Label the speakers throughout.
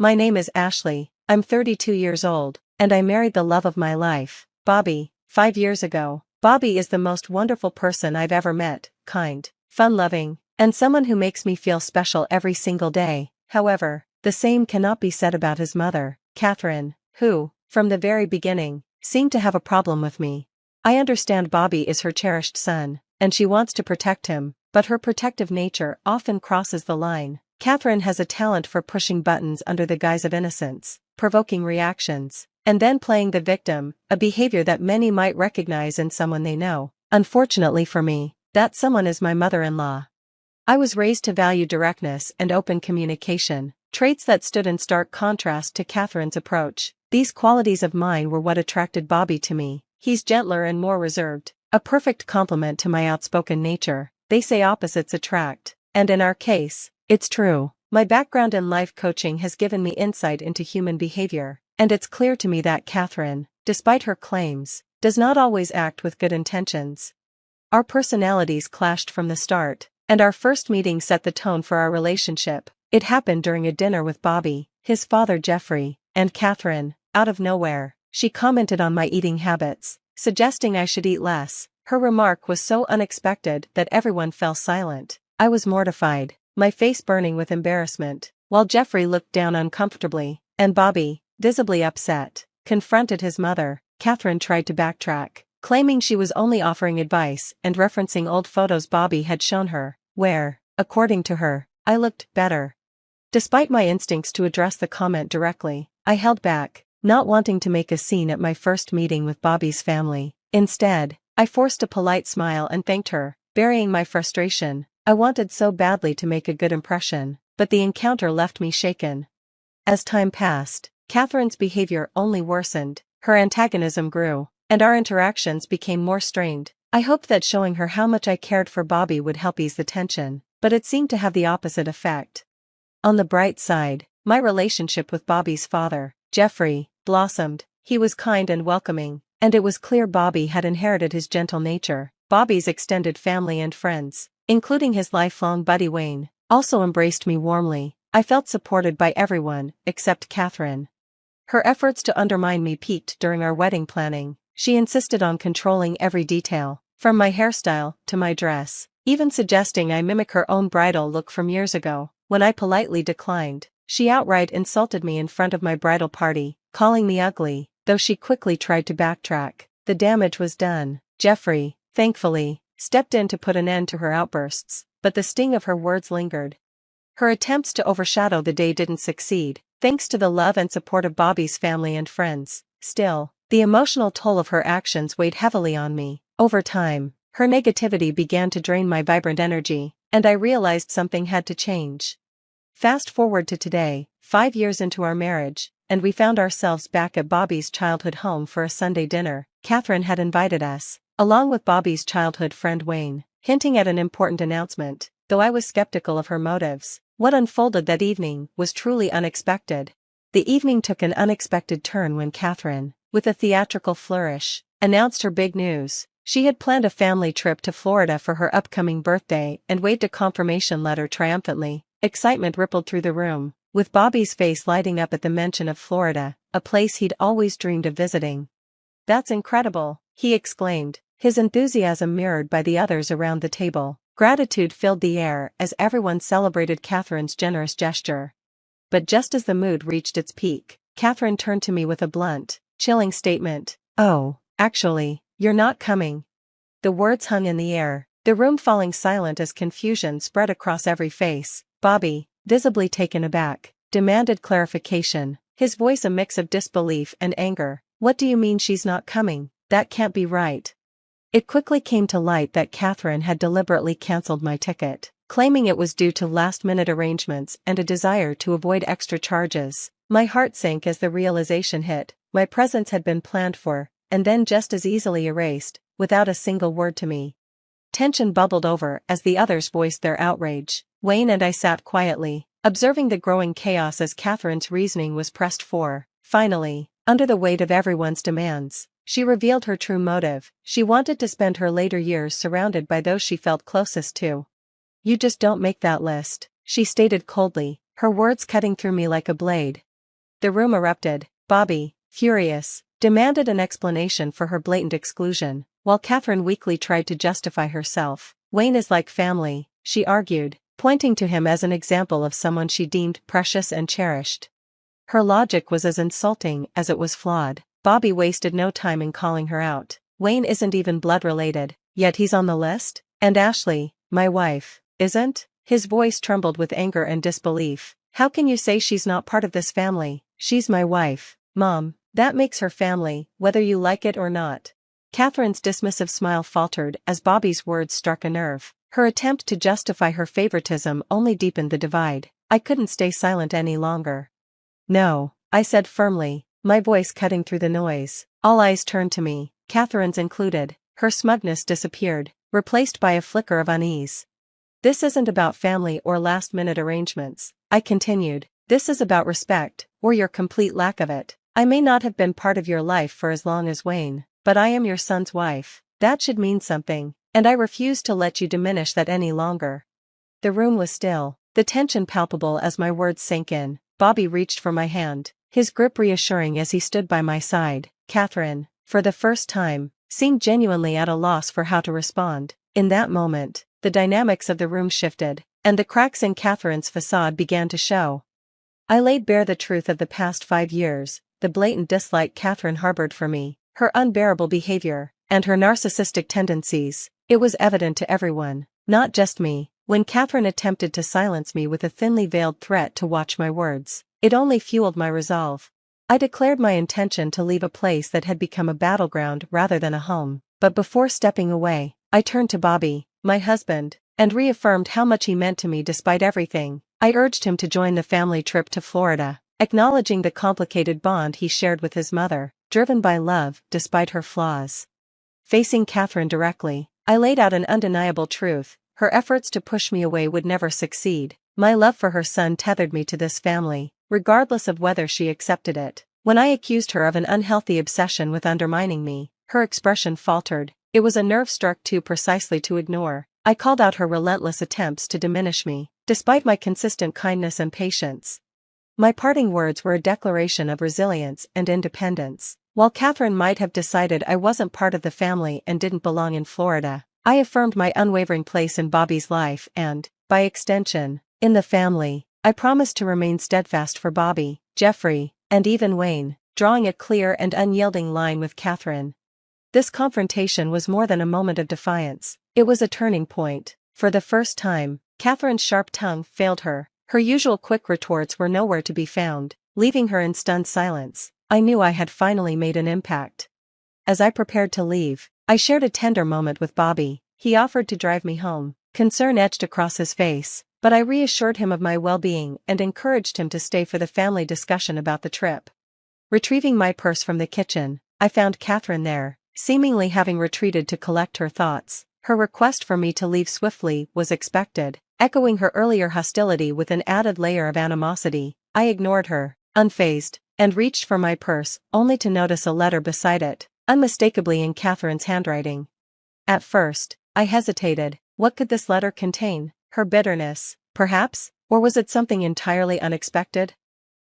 Speaker 1: My name is Ashley, I'm 32 years old, and I married the love of my life, Bobby, 5 years ago. Bobby is the most wonderful person I've ever met, kind, fun-loving, and someone who makes me feel special every single day. However, the same cannot be said about his mother, Catherine, who, from the very beginning, seemed to have a problem with me. I understand Bobby is her cherished son, and she wants to protect him, but her protective nature often crosses the line. Catherine has a talent for pushing buttons under the guise of innocence, provoking reactions, and then playing the victim, a behavior that many might recognize in someone they know. Unfortunately for me, that someone is my mother-in-law. I was raised to value directness and open communication, traits that stood in stark contrast to Catherine's approach. These qualities of mine were what attracted Bobby to me. He's gentler and more reserved, a perfect complement to my outspoken nature. They say opposites attract, and in our case, it's true. My background in life coaching has given me insight into human behavior, and it's clear to me that Catherine, despite her claims, does not always act with good intentions. Our personalities clashed from the start, and our first meeting set the tone for our relationship. It happened during a dinner with Bobby, his father Jeffrey, and Catherine. Out of nowhere, she commented on my eating habits, suggesting I should eat less. Her remark was so unexpected that everyone fell silent. I was mortified, my face burning with embarrassment, while Jeffrey looked down uncomfortably, and Bobby, visibly upset, confronted his mother. Catherine tried to backtrack, claiming she was only offering advice and referencing old photos Bobby had shown her, where, according to her, I looked better. Despite my instincts to address the comment directly, I held back, not wanting to make a scene at my first meeting with Bobby's family. Instead, I forced a polite smile and thanked her, burying my frustration. I wanted so badly to make a good impression, but the encounter left me shaken. As time passed, Catherine's behavior only worsened, her antagonism grew, and our interactions became more strained. I hoped that showing her how much I cared for Bobby would help ease the tension, but it seemed to have the opposite effect. On the bright side, my relationship with Bobby's father, Jeffrey, blossomed. He was kind and welcoming, and it was clear Bobby had inherited his gentle nature. Bobby's extended family and friends, including his lifelong buddy Wayne, also embraced me warmly. I felt supported by everyone, except Catherine. Her efforts to undermine me peaked during our wedding planning. She insisted on controlling every detail, from my hairstyle to my dress, even suggesting I mimic her own bridal look from years ago. When I politely declined, she outright insulted me in front of my bridal party, calling me ugly. Though she quickly tried to backtrack, the damage was done. Jeffrey, thankfully, stepped in to put an end to her outbursts, but the sting of her words lingered. Her attempts to overshadow the day didn't succeed, thanks to the love and support of Bobby's family and friends. Still, the emotional toll of her actions weighed heavily on me. Over time, her negativity began to drain my vibrant energy, and I realized something had to change. Fast forward to today, 5 years into our marriage, and we found ourselves back at Bobby's childhood home for a Sunday dinner. Catherine had invited us, along with Bobby's childhood friend Wayne, hinting at an important announcement. Though I was skeptical of her motives, what unfolded that evening was truly unexpected. The evening took an unexpected turn when Catherine, with a theatrical flourish, announced her big news. She had planned a family trip to Florida for her upcoming birthday and waved a confirmation letter triumphantly. Excitement rippled through the room, with Bobby's face lighting up at the mention of Florida, a place he'd always dreamed of visiting. "That's incredible," he exclaimed, his enthusiasm mirrored by the others around the table. Gratitude filled the air as everyone celebrated Catherine's generous gesture. But just as the mood reached its peak, Catherine turned to me with a blunt, chilling statement. "Oh, actually, you're not coming." The words hung in the air, the room falling silent as confusion spread across every face. Bobby, visibly taken aback, demanded clarification, his voice a mix of disbelief and anger. "What do you mean she's not coming? That can't be right." It quickly came to light that Catherine had deliberately cancelled my ticket, claiming it was due to last-minute arrangements and a desire to avoid extra charges. My heart sank as the realization hit. My presence had been planned for, and then just as easily erased, without a single word to me. Tension bubbled over as the others voiced their outrage. Wayne and I sat quietly, observing the growing chaos as Catherine's reasoning was pressed for. Finally, under the weight of everyone's demands, she revealed her true motive. She wanted to spend her later years surrounded by those she felt closest to. "You just don't make that list," she stated coldly, her words cutting through me like a blade. The room erupted. Bobby, furious, demanded an explanation for her blatant exclusion, while Catherine weakly tried to justify herself. Wayne is like family, she argued, pointing to him as an example of someone she deemed precious and cherished. Her logic was as insulting as it was flawed. Bobby wasted no time in calling her out. Wayne isn't even blood-related, yet he's on the list? And Ashley, my wife, isn't? His voice trembled with anger and disbelief. How can you say she's not part of this family? She's my wife, Mom. That makes her family, whether you like it or not. Catherine's dismissive smile faltered as Bobby's words struck a nerve. Her attempt to justify her favoritism only deepened the divide. I couldn't stay silent any longer. No, I said firmly, my voice cutting through the noise. All eyes turned to me, Catherine's included. Her smugness disappeared, replaced by a flicker of unease. This isn't about family or last-minute arrangements, I continued. This is about respect, or your complete lack of it. I may not have been part of your life for as long as Wayne, but I am your son's wife. That should mean something, and I refuse to let you diminish that any longer. The room was still, the tension palpable as my words sank in. Bobby reached for my hand, his grip reassuring as he stood by my side. Catherine, for the first time, seemed genuinely at a loss for how to respond. In that moment, the dynamics of the room shifted, and the cracks in Catherine's facade began to show. I laid bare the truth of the past 5 years, the blatant dislike Catherine harbored for me, her unbearable behavior, and her narcissistic tendencies. It was evident to everyone, not just me. When Catherine attempted to silence me with a thinly veiled threat to watch my words, it only fueled my resolve. I declared my intention to leave a place that had become a battleground rather than a home, but before stepping away, I turned to Bobby, my husband, and reaffirmed how much he meant to me despite everything. I urged him to join the family trip to Florida, acknowledging the complicated bond he shared with his mother, driven by love despite her flaws. Facing Catherine directly, I laid out an undeniable truth. Her efforts to push me away would never succeed. My love for her son tethered me to this family, regardless of whether she accepted it. When I accused her of an unhealthy obsession with undermining me, her expression faltered. It was a nerve struck too precisely to ignore. I called out her relentless attempts to diminish me, despite my consistent kindness and patience. My parting words were a declaration of resilience and independence. While Catherine might have decided I wasn't part of the family and didn't belong in Florida, I affirmed my unwavering place in Bobby's life and, by extension, in the family. I promised to remain steadfast for Bobby, Jeffrey, and even Wayne, drawing a clear and unyielding line with Catherine. This confrontation was more than a moment of defiance. It was a turning point. For the first time, Catherine's sharp tongue failed her. Her usual quick retorts were nowhere to be found, leaving her in stunned silence. I knew I had finally made an impact. As I prepared to leave, I shared a tender moment with Bobby. He offered to drive me home. Concern etched across his face, but I reassured him of my well-being and encouraged him to stay for the family discussion about the trip. Retrieving my purse from the kitchen, I found Catherine there, seemingly having retreated to collect her thoughts. Her request for me to leave swiftly was expected, echoing her earlier hostility with an added layer of animosity. I ignored her, unfazed, and reached for my purse, only to notice a letter beside it, unmistakably in Catherine's handwriting. At first, I hesitated. What could this letter contain? Her bitterness, perhaps? Or was it something entirely unexpected?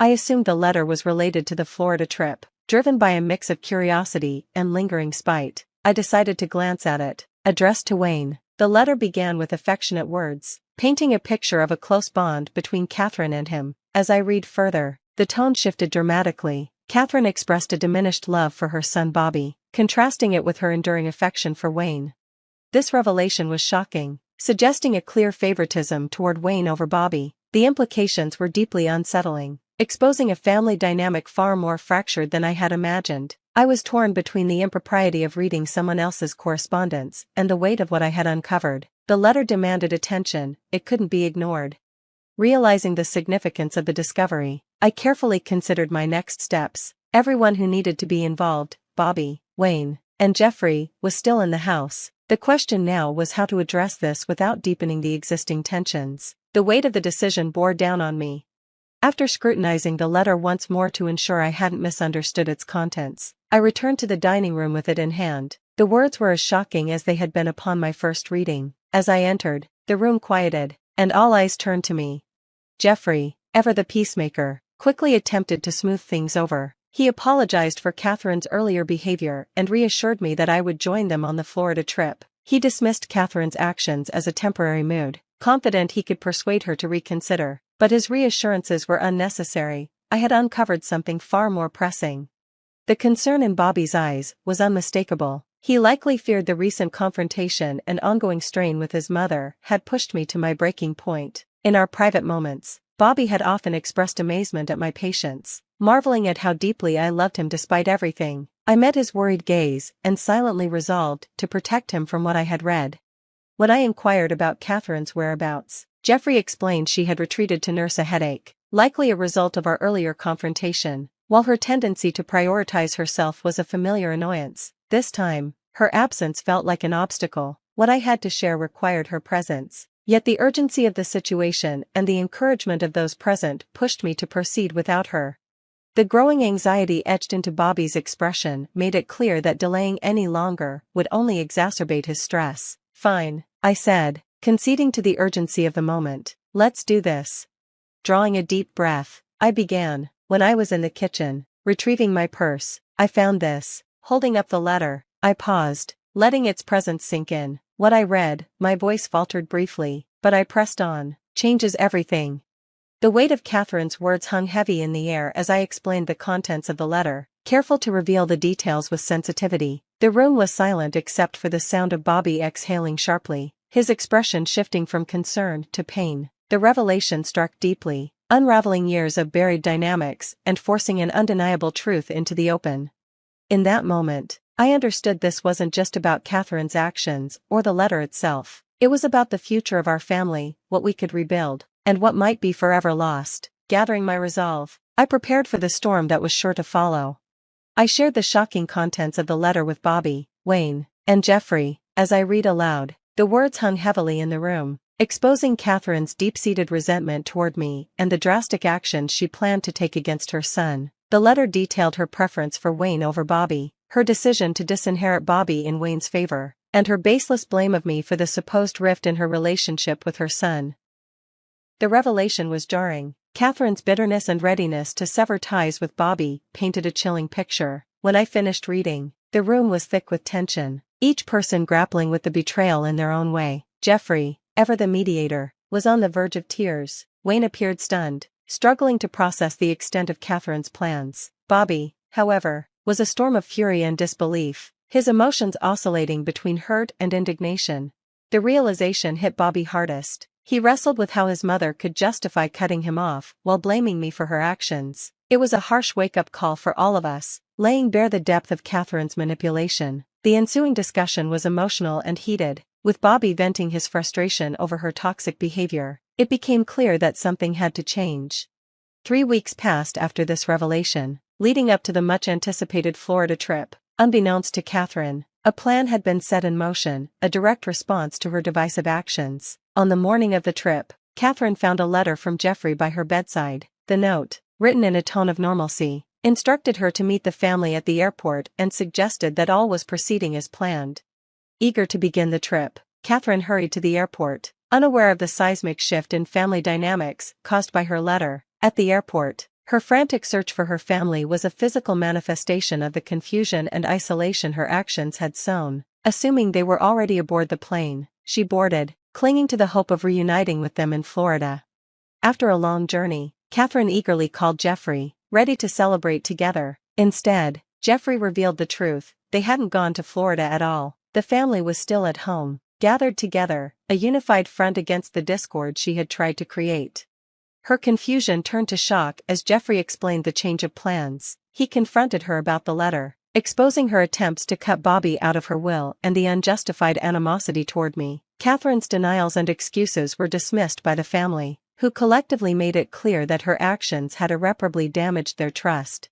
Speaker 1: I assumed the letter was related to the Florida trip. Driven by a mix of curiosity and lingering spite, I decided to glance at it. Addressed to Wayne, the letter began with affectionate words, painting a picture of a close bond between Catherine and him. As I read further, the tone shifted dramatically. Catherine expressed a diminished love for her son Bobby, contrasting it with her enduring affection for Wayne. This revelation was shocking, suggesting a clear favoritism toward Wayne over Bobby. The implications were deeply unsettling, exposing a family dynamic far more fractured than I had imagined. I was torn between the impropriety of reading someone else's correspondence and the weight of what I had uncovered. The letter demanded attention, it couldn't be ignored. Realizing the significance of the discovery, I carefully considered my next steps. Everyone who needed to be involved, Bobby, Wayne, and Jeffrey, was still in the house. The question now was how to address this without deepening the existing tensions. The weight of the decision bore down on me. After scrutinizing the letter once more to ensure I hadn't misunderstood its contents, I returned to the dining room with it in hand. The words were as shocking as they had been upon my first reading. As I entered, the room quieted, and all eyes turned to me. Jeffrey, ever the peacemaker, quickly attempted to smooth things over. He apologized for Catherine's earlier behavior and reassured me that I would join them on the Florida trip. He dismissed Catherine's actions as a temporary mood, confident he could persuade her to reconsider. But his reassurances were unnecessary. I had uncovered something far more pressing. The concern in Bobby's eyes was unmistakable. He likely feared the recent confrontation and ongoing strain with his mother had pushed me to my breaking point. In our private moments, Bobby had often expressed amazement at my patience, marveling at how deeply I loved him despite everything. I met his worried gaze and silently resolved to protect him from what I had read. When I inquired about Catherine's whereabouts, Jeffrey explained she had retreated to nurse a headache, likely a result of our earlier confrontation. While her tendency to prioritize herself was a familiar annoyance, this time, her absence felt like an obstacle. What I had to share required her presence. Yet the urgency of the situation and the encouragement of those present pushed me to proceed without her. The growing anxiety etched into Bobby's expression made it clear that delaying any longer would only exacerbate his stress. "Fine," I said, conceding to the urgency of the moment. "Let's do this." Drawing a deep breath, I began. When I was in the kitchen, retrieving my purse, I found this. Holding up the letter, I paused, letting its presence sink in. What I read, my voice faltered briefly, but I pressed on. "Changes everything." The weight of Catherine's words hung heavy in the air as I explained the contents of the letter, careful to reveal the details with sensitivity. The room was silent except for the sound of Bobby exhaling sharply, his expression shifting from concern to pain. The revelation struck deeply, unraveling years of buried dynamics and forcing an undeniable truth into the open. In that moment, I understood this wasn't just about Catherine's actions or the letter itself. It was about the future of our family, what we could rebuild, and what might be forever lost. Gathering my resolve, I prepared for the storm that was sure to follow. I shared the shocking contents of the letter with Bobby, Wayne, and Jeffrey. As I read aloud, the words hung heavily in the room, exposing Catherine's deep-seated resentment toward me and the drastic actions she planned to take against her son. The letter detailed her preference for Wayne over Bobby, her decision to disinherit Bobby in Wayne's favor, and her baseless blame of me for the supposed rift in her relationship with her son. The revelation was jarring. Catherine's bitterness and readiness to sever ties with Bobby painted a chilling picture. When I finished reading, the room was thick with tension, each person grappling with the betrayal in their own way. Jeffrey, ever the mediator, was on the verge of tears. Wayne appeared stunned, struggling to process the extent of Catherine's plans. Bobby, however, was a storm of fury and disbelief, his emotions oscillating between hurt and indignation. The realization hit Bobby hardest. He wrestled with how his mother could justify cutting him off while blaming me for her actions. It was a harsh wake-up call for all of us, laying bare the depth of Catherine's manipulation. The ensuing discussion was emotional and heated, with Bobby venting his frustration over her toxic behavior. It became clear that something had to change. 3 weeks passed after this revelation, leading up to the much-anticipated Florida trip. Unbeknownst to Catherine, a plan had been set in motion, a direct response to her divisive actions. On the morning of the trip, Catherine found a letter from Jeffrey by her bedside. The note, written in a tone of normalcy, instructed her to meet the family at the airport and suggested that all was proceeding as planned. Eager to begin the trip, Catherine hurried to the airport, unaware of the seismic shift in family dynamics caused by her letter. At the airport, her frantic search for her family was a physical manifestation of the confusion and isolation her actions had sown. Assuming they were already aboard the plane, she boarded, clinging to the hope of reuniting with them in Florida. After a long journey, Catherine eagerly called Jeffrey, ready to celebrate together. Instead, Jeffrey revealed the truth: they hadn't gone to Florida at all. The family was still at home, gathered together, a unified front against the discord she had tried to create. Her confusion turned to shock as Jeffrey explained the change of plans. He confronted her about the letter, exposing her attempts to cut Bobby out of her will and the unjustified animosity toward me. Catherine's denials and excuses were dismissed by the family, who collectively made it clear that her actions had irreparably damaged their trust.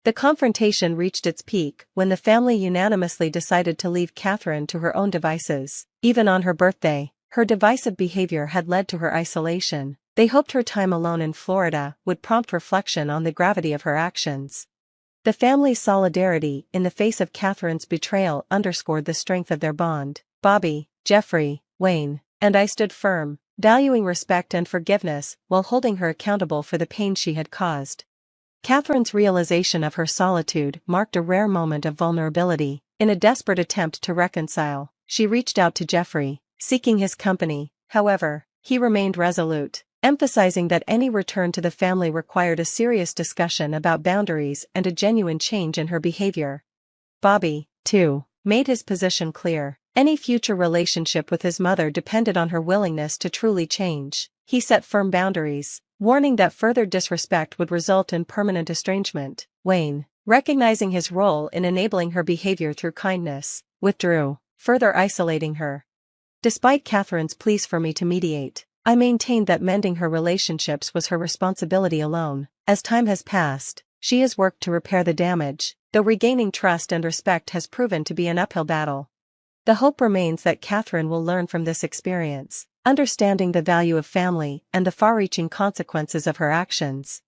Speaker 1: The confrontation reached its peak when the family unanimously decided to leave Catherine to her own devices. Even on her birthday, her divisive behavior had led to her isolation. They hoped her time alone in Florida would prompt reflection on the gravity of her actions. The family's solidarity in the face of Catherine's betrayal underscored the strength of their bond. Bobby, Jeffrey, Wayne, and I stood firm, valuing respect and forgiveness while holding her accountable for the pain she had caused. Catherine's realization of her solitude marked a rare moment of vulnerability. In a desperate attempt to reconcile, she reached out to Geoffrey, seeking his company. However, he remained resolute, emphasizing that any return to the family required a serious discussion about boundaries and a genuine change in her behavior. Bobby, too, made his position clear. Any future relationship with his mother depended on her willingness to truly change. He set firm boundaries, warning that further disrespect would result in permanent estrangement. Wayne, recognizing his role in enabling her behavior through kindness, withdrew, further isolating her. Despite Catherine's pleas for me to mediate, I maintained that mending her relationships was her responsibility alone. As time has passed, she has worked to repair the damage, though regaining trust and respect has proven to be an uphill battle. The hope remains that Catherine will learn from this experience, understanding the value of family and the far-reaching consequences of her actions.